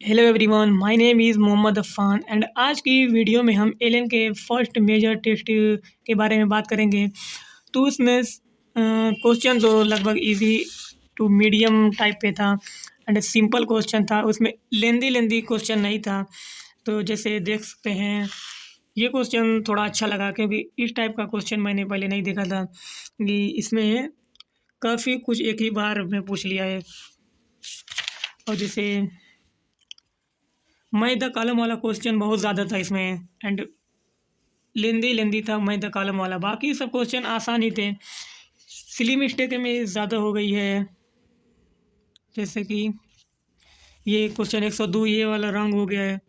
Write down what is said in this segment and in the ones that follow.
Hello everyone, my name is Mohammad Afan and आज की video में हम एलियन के फर्स्ट मेजर टेस्ट के बारे में बात करेंगे। तो उसमें क्वेश्चन तो लगभग इजी टू मीडियम टाइप पे था एंड सिंपल क्वेश्चन था। उसमें लेंदी क्वेश्चन नहीं था। तो जैसे देख सकते हैं, ये क्वेश्चन थोड़ा अच्छा लगा क्योंकि इस टाइप का क्वेश्चन मैंने पहले नहीं देखा था कि इसमें काफ़ी कुछ एक ही बार में पूछ लिया है। और जैसे मैं द कॉलम वाला क्वेश्चन बहुत ज़्यादा था इसमें एंड लेंदी था मैं द कॉलम वाला। बाकी सब क्वेश्चन आसान ही थे। सिली मिस्टेक में ज़्यादा हो गई है, जैसे कि ये क्वेश्चन 102 ये वाला रॉन्ग हो गया है।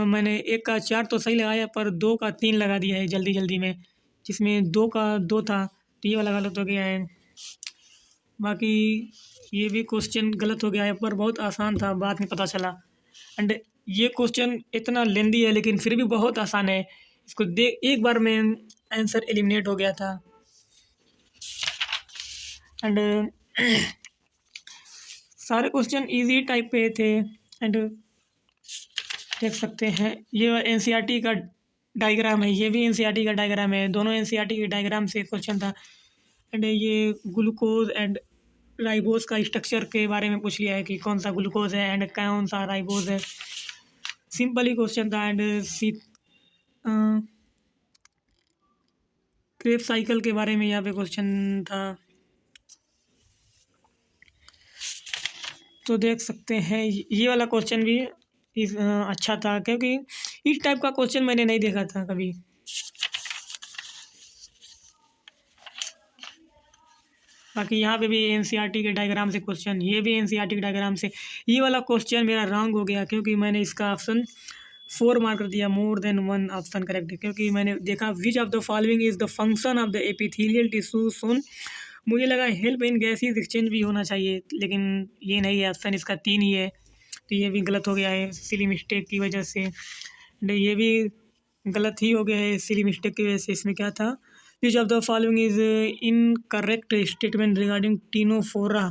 मैंने एक का 4 तो सही लगाया पर 2 का 3 लगा दिया है जल्दी में, जिसमें 2 का 2 था तो ये वाला गलत हो गया है। बाकी ये भी क्वेश्चन गलत हो गया है पर बहुत आसान था, बाद में पता चला। एंड ये क्वेश्चन इतना लेंदी है लेकिन फिर भी बहुत आसान है। इसको देख एक बार में आंसर एलिमिनेट हो गया था। एंड सारे क्वेश्चन इजी टाइप पे थे। एंड देख सकते हैं ये एनसीईआरटी का डायग्राम है, ये भी एनसीईआरटी का डायग्राम है, दोनों एनसीईआरटी के डायग्राम से क्वेश्चन था। एंड ये ग्लूकोज एंड राइबोज का स्ट्रक्चर के बारे में पूछ लिया है कि कौन सा ग्लूकोज है एंड कौन सा राइबोज है। सिंपल ही क्वेश्चन था। एंड क्रेब साइकिल के बारे में यहाँ पे क्वेश्चन था। तो देख सकते हैं ये वाला क्वेश्चन भी अच्छा था क्योंकि इस टाइप का क्वेश्चन मैंने नहीं देखा था कभी। बाकी यहाँ पे भी एनसीईआरटी के डायग्राम से क्वेश्चन, ये भी एनसीईआरटी के डायग्राम से। ये वाला क्वेश्चन मेरा रॉन्ग हो गया क्योंकि मैंने इसका ऑप्शन 4 मार्क कर दिया, more than one option correct है, क्योंकि मैंने देखा which of the following is the function of the epithelial tissue सोन। मुझे लगा हेल्प इन गैसेज एक्सचेंज भी होना चाहिए लेकिन ये नहीं है, ऑप्शन इसका 3 ही है। तो ये भी गलत हो गया है सिली मिस्टेक की वजह से। ये भी गलत ही हो गया है सिली मिस्टेक की वजह से। इसमें क्या था, विच of the following is incorrect statement regarding Ctenophora.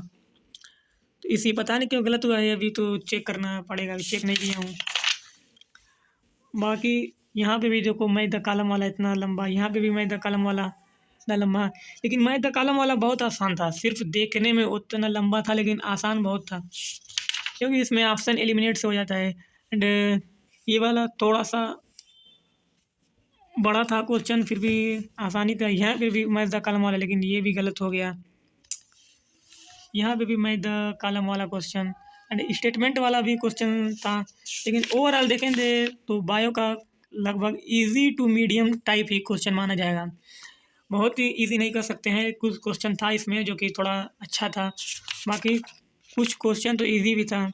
तो इसी पता नहीं क्यों गलत हुआ है, अभी तो चेक करना पड़ेगा, चेक नहीं किया हूँ। बाकी यहाँ पे भी देखो मैं द कॉलम वाला इतना लंबा, यहाँ पे भी मैं द कॉलम वाला इतना लंबा। लेकिन मैं द कॉलम वाला बहुत आसान था, सिर्फ देखने में उतना लंबा था लेकिन आसान बहुत था क्योंकि इसमें ऑप्शन एलिमिनेट से हो जाता है। एंड ये वाला थोड़ा सा बड़ा था क्वेश्चन, फिर भी आसानी था। यहाँ पे भी मैं द कॉलम वाला, लेकिन ये भी गलत हो गया। यहाँ पे भी मैं द कॉलम वाला क्वेश्चन एंड स्टेटमेंट वाला भी क्वेश्चन था। लेकिन ओवरऑल देखेंगे तो बायो का लगभग इजी टू मीडियम टाइप ही क्वेश्चन माना जाएगा। बहुत ही इजी नहीं कर सकते हैं, कुछ क्वेश्चन था इसमें जो कि थोड़ा अच्छा था। बाकी कुछ क्वेश्चन तो इजी भी था।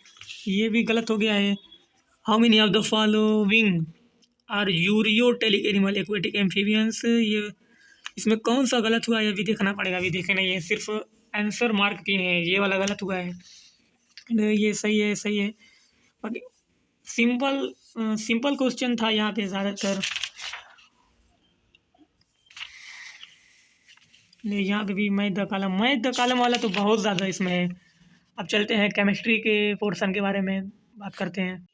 ये भी गलत हो गया है। How many of the following are ureotelic animal aquatic amphibians. ये इसमें कौन सा गलत हुआ है अभी देखना पड़ेगा, अभी देखे नहीं है, सिर्फ आंसर मार्क किए हैं। ये वाला गलत हुआ है, ये सही है, सही है। बाकी सिंपल क्वेश्चन था यहाँ पे ज़्यादातर। यहाँ पे भी मैं द कॉलम वाला तो बहुत ज़्यादा इसमें है। अब चलते हैं केमिस्ट्री के पोर्शन के बारे में बात करते हैं।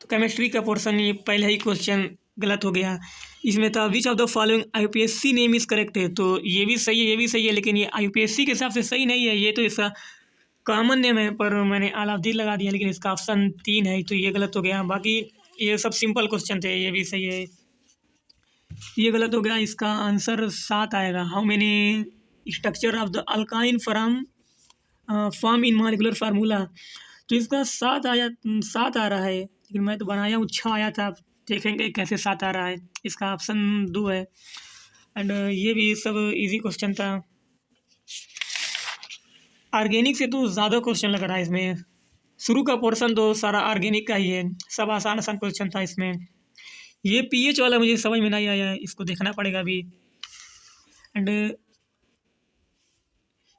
तो केमिस्ट्री का पोर्शन ये पहले ही क्वेश्चन गलत हो गया। इसमें था विच of the following आईयूपीएससी name is correct है। तो ये भी सही है, ये भी सही है, लेकिन ये आईयूपीएससी के हिसाब से सही नहीं है। ये तो इसका कॉमन नेम है पर मैंने अलाउद्दीन लगा दिया, लेकिन इसका ऑप्शन 3 है तो ये गलत हो गया। बाकी ये सब सिंपल क्वेश्चन थे, ये भी सही है, ये गलत हो गया। इसका आंसर 7 आएगा। How many structure of the alkyne form in molecular formula. तो इसका 7 आ रहा है, लेकिन मैं तो बनाया हूँ 6 आया था। देखेंगे कैसे 7 आ रहा है। इसका ऑप्शन 2 है। एंड ये भी सब इजी क्वेश्चन था। ऑर्गेनिक से तो ज़्यादा क्वेश्चन लग रहा है इसमें। शुरू का पोर्शन तो सारा ऑर्गेनिक का ही है, सब आसान क्वेश्चन था इसमें। ये पीएच वाला मुझे समझ में नहीं आया है, इसको देखना पड़ेगा अभी। एंड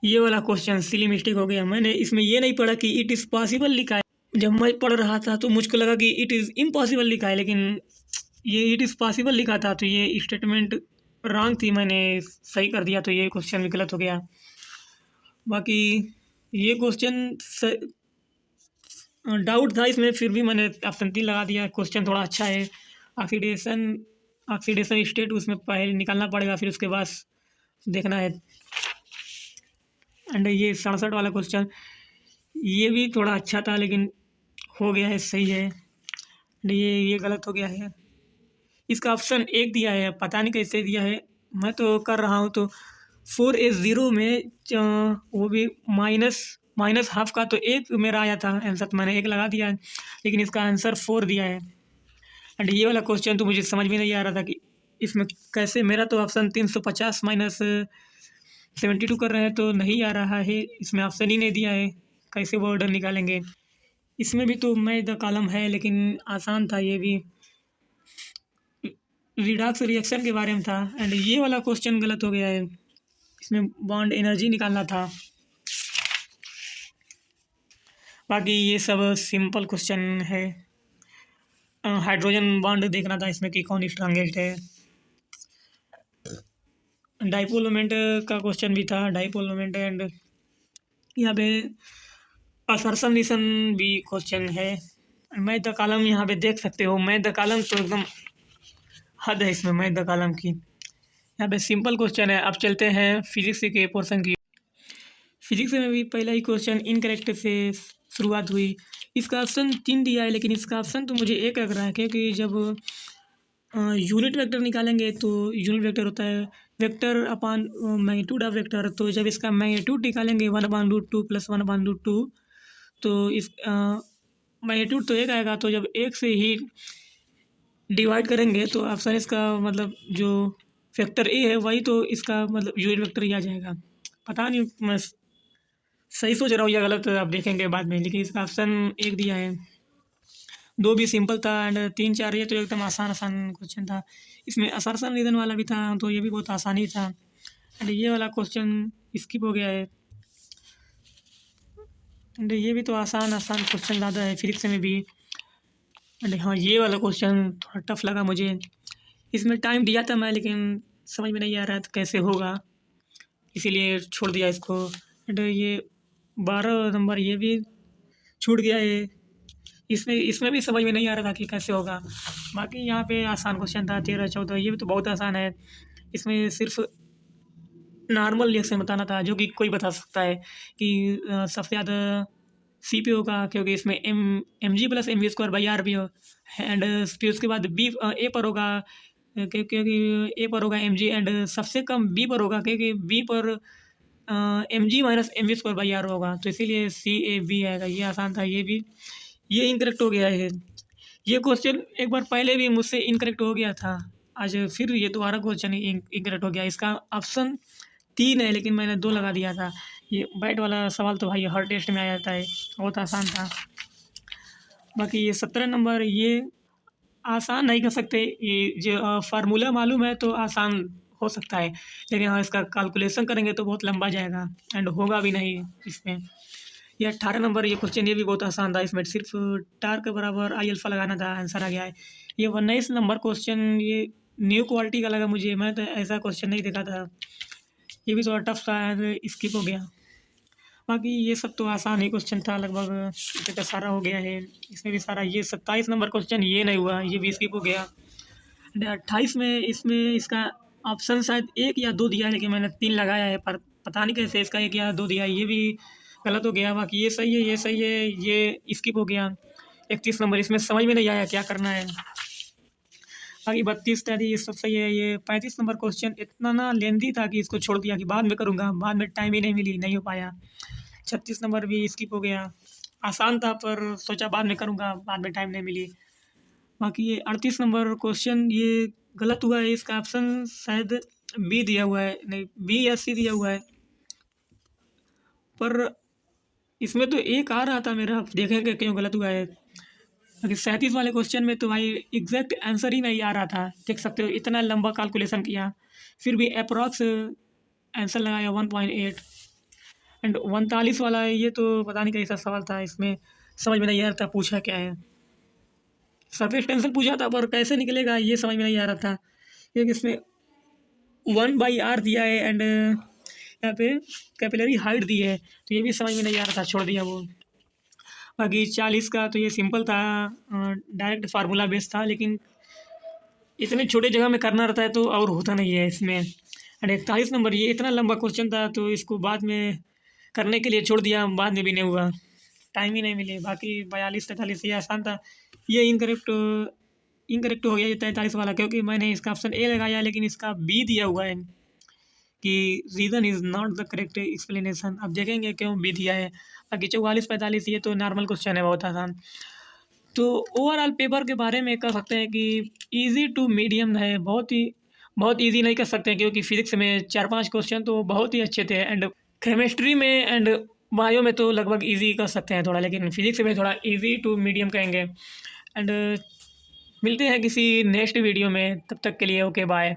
ये वाला क्वेश्चन सिली मिस्टेक हो गया, मैंने इसमें ये नहीं पढ़ा कि इट इज़ पॉसिबल लिखा है। जब मैं पढ़ रहा था तो मुझको लगा कि इट इज़ इम्पॉसिबल लिखा है, लेकिन ये इट इज़ पॉसिबल लिखा था। तो ये स्टेटमेंट रॉन्ग थी, मैंने सही कर दिया तो ये क्वेश्चन भी गलत हो गया। बाकी ये क्वेश्चन डाउट था इसमें, फिर भी मैंने ऑप्शन 3 लगा दिया। क्वेश्चन थोड़ा अच्छा है। ऑक्सीडेशन ऑक्सीडेशन स्टेट उसमें पहले निकालना पड़ेगा, फिर उसके बाद देखना है। एंड ये 67 वाला क्वेश्चन, ये भी थोड़ा अच्छा था लेकिन हो गया है, सही है। एंड ये गलत हो गया है। इसका ऑप्शन 1 दिया है, पता नहीं कैसे दिया है। मैं तो कर रहा हूँ तो 4A0 में वो भी माइनस माइनस हाफ का तो 1 मेरा आया था आंसर, तो मैंने 1 लगा दिया है, लेकिन इसका आंसर 4 दिया है। एंड ये वाला क्वेश्चन तो मुझे समझ में नहीं आ रहा था कि इसमें कैसे, मेरा तो ऑप्शन 350 माइनस 72 कर रहे हैं तो नहीं आ रहा है, इसमें ऑप्शन ही नहीं दिया है, कैसे वो ऑर्डर निकालेंगे। इसमें भी तो मैं द कॉलम है, लेकिन आसान था ये भी, रिडॉक्स रिएक्शन के बारे में था। एंड ये वाला क्वेश्चन गलत हो गया है, इसमें बॉन्ड एनर्जी निकालना था। बाकी ये सब सिंपल क्वेश्चन है। हाइड्रोजन बॉन्ड देखना था इसमें कि कौन स्ट्रांगेस्ट है। डाइपोल मोमेंट का क्वेश्चन भी था, डाइपोल मोमेंट। एंड यहाँ पे असर्शन रिलेशन भी क्वेश्चन है। मैं द कॉलम यहाँ पे देख सकते हो, मैं द कॉलम तो एकदम हद है इसमें, मैं द कॉलम की। यहाँ पे सिंपल क्वेश्चन है। अब चलते हैं फिजिक्स के पोर्शन की। फिजिक्स में भी पहला ही क्वेश्चन इनकरेक्ट से शुरुआत हुई। इसका ऑप्शन 3 दिया है, लेकिन इसका ऑप्शन तो मुझे 1 लग रहा है, क्योंकि जब यूनिट वेक्टर निकालेंगे तो यूनिट वेक्टर होता है vector upon magnitude of vector. तो जब इसका मैग्नीट्यूड निकालेंगे 1/√2 + 1/√2, तो इस मैग्नीट्यूड तो 1 आएगा, तो जब 1 से ही डिवाइड करेंगे तो ऑप्शन इसका मतलब जो वेक्टर ए है वही तो इसका मतलब यूनिट वेक्टर ही आ जाएगा। पता नहीं मैं सही सोच रहा हूँ या गलत, आप देखेंगे बाद में, लेकिन इसका ऑप्शन 1 दिया है। 2 भी सिंपल था, एंड 3 4 ये तो एकदम आसान क्वेश्चन था। इसमें असर्शन रीजन वाला भी था, तो ये भी बहुत आसानी था। एंड ये वाला क्वेश्चन स्किप हो गया है। एंड ये भी तो आसान क्वेश्चन ज़्यादा है फिजिक्स में भी। एंड हाँ, ये वाला क्वेश्चन थोड़ा टफ लगा मुझे। इसमें टाइम दिया था मैं, लेकिन समझ में नहीं आ रहा था कैसे होगा, इसीलिए छोड़ दिया इसको। एंड ये 12 नंबर ये भी छूट गया है। इसमें इसमें भी समझ में नहीं आ रहा था कि कैसे होगा। बाकी यहाँ पे आसान क्वेश्चन था 13 14, ये भी तो बहुत आसान है। इसमें सिर्फ नॉर्मल रिएक्शन बताना था, जो कि कोई बता सकता है कि सबसे ज़्यादा सी पे होगा, क्योंकि इसमें mg + mv² भी हो। एंड फिर उसके बाद बी ए पर होगा, क्योंकि ए पर होगा mg, एंड सबसे कम बी पर होगा, क्योंकि बी पर mg - mv² होगा, तो इसीलिए CAB आएगा। ये आसान था, ये भी ये इनकरेक्ट हो गया है। ये क्वेश्चन एक बार पहले भी मुझसे इनकरेक्ट हो गया था, आज फिर ये दोबारा क्वेश्चन इनकरेक्ट हो गया। इसका ऑप्शन 3 है, लेकिन मैंने 2 लगा दिया था। ये बैट वाला सवाल तो भाई हर टेस्ट में आ जाता है, बहुत आसान था। बाकी ये 17 नंबर, ये आसान नहीं कर सकते, ये जो फार्मूला मालूम है तो आसान हो सकता है, लेकिन हाँ इसका कैलकुलेशन करेंगे तो बहुत लंबा जाएगा एंड होगा भी नहीं इसमें। ये 18 नंबर, ये क्वेश्चन ये भी बहुत आसान था। इसमें सिर्फ टार के बराबर I अल्फा लगाना था, आंसर आ गया है। ये 19 नंबर क्वेश्चन, ये न्यू क्वालिटी का लगा मुझे, मैं तो ऐसा क्वेश्चन नहीं देखा था। ये भी थोड़ा टफ था, स्किप हो गया। बाकी ये सब तो आसान ही क्वेश्चन था, लगभग इतना सारा हो गया है। इसमें भी सारा, ये 27 नंबर क्वेश्चन ये नहीं हुआ, ये भी स्किप हो गया। 28 में इसमें इसका ऑप्शन शायद 1 या 2 दिया है, लेकिन मैंने 3 लगाया है, पर पता नहीं कैसे इसका 1 या 2 दिया है, ये भी गलत हो गया। बाकी ये सही है, ये सही है, ये स्किप हो गया। 31 नंबर, इसमें समझ में नहीं आया क्या करना है। बाकी 32 तैयारी ये सब सही है। ये 35 नंबर क्वेश्चन इतना ना लेंदी था कि इसको छोड़ दिया कि बाद में करूँगा, बाद में टाइम ही नहीं मिली, नहीं हो पाया। 36 नंबर भी स्किप हो गया, आसान था पर सोचा बाद में करूँगा, बाद में टाइम नहीं मिली। बाकी ये 38 नंबर क्वेश्चन ये गलत हुआ है, इसका ऑप्शन शायद बी दिया हुआ है, नहीं बी या सी दिया हुआ है, पर इसमें तो एक आ रहा था मेरा, देखेंगे क्यों गलत हुआ है। बाकी 37 वाले क्वेश्चन में तो भाई एग्जैक्ट आंसर ही नहीं आ रहा था, देख सकते हो इतना लंबा कैलकुलेशन किया, फिर भी अप्रॉक्स आंसर लगाया 1.8। एंड 39 वाला है, ये तो पता नहीं कैसा सवाल था, इसमें समझ में नहीं आ रहा था पूछा क्या है। सरफेस टेंशन पूछा था, पर कैसे निकलेगा ये समझ में नहीं आ रहा था, क्योंकि इसमें 1/r दिया है एंड यहाँ पे कैपिलरी हाइट दी है, तो ये भी समझ में नहीं आ रहा था, छोड़ दिया वो। बाकी 40 का तो ये सिंपल था, डायरेक्ट फार्मूला बेस्ड था, लेकिन इतने छोटे जगह में करना रहता है तो और होता नहीं है इसमें। एंड 41 नंबर ये इतना लंबा क्वेश्चन था तो इसको बाद में करने के लिए छोड़ दिया, बाद में भी नहीं हुआ, टाइम ही नहीं मिले। बाकी 42 43 ये आसान था। ये इनकरेक्ट हो गया ये 43 वाला, क्योंकि मैंने इसका ऑप्शन ए लगाया लेकिन इसका बी दिया हुआ है कि reason is not the correct explanation. अब देखेंगे क्यों बी दिया है। बाकी 44 45 ये तो नॉर्मल क्वेश्चन है, बहुत आसान। तो ओवरऑल पेपर के बारे में कह सकते हैं कि इजी टू मीडियम है, बहुत इजी नहीं कह सकते हैं, क्योंकि फिजिक्स में 4-5 क्वेश्चन तो बहुत ही अच्छे थे, एंड केमिस्ट्री में एंड बायो में तो लगभग इजी कह सकते हैं थोड़ा, लेकिन फिजिक्स में थोड़ा इजी टू मीडियम कहेंगे। एंड मिलते हैं किसी नेक्स्ट वीडियो में, तब तक के लिए ओके बाय।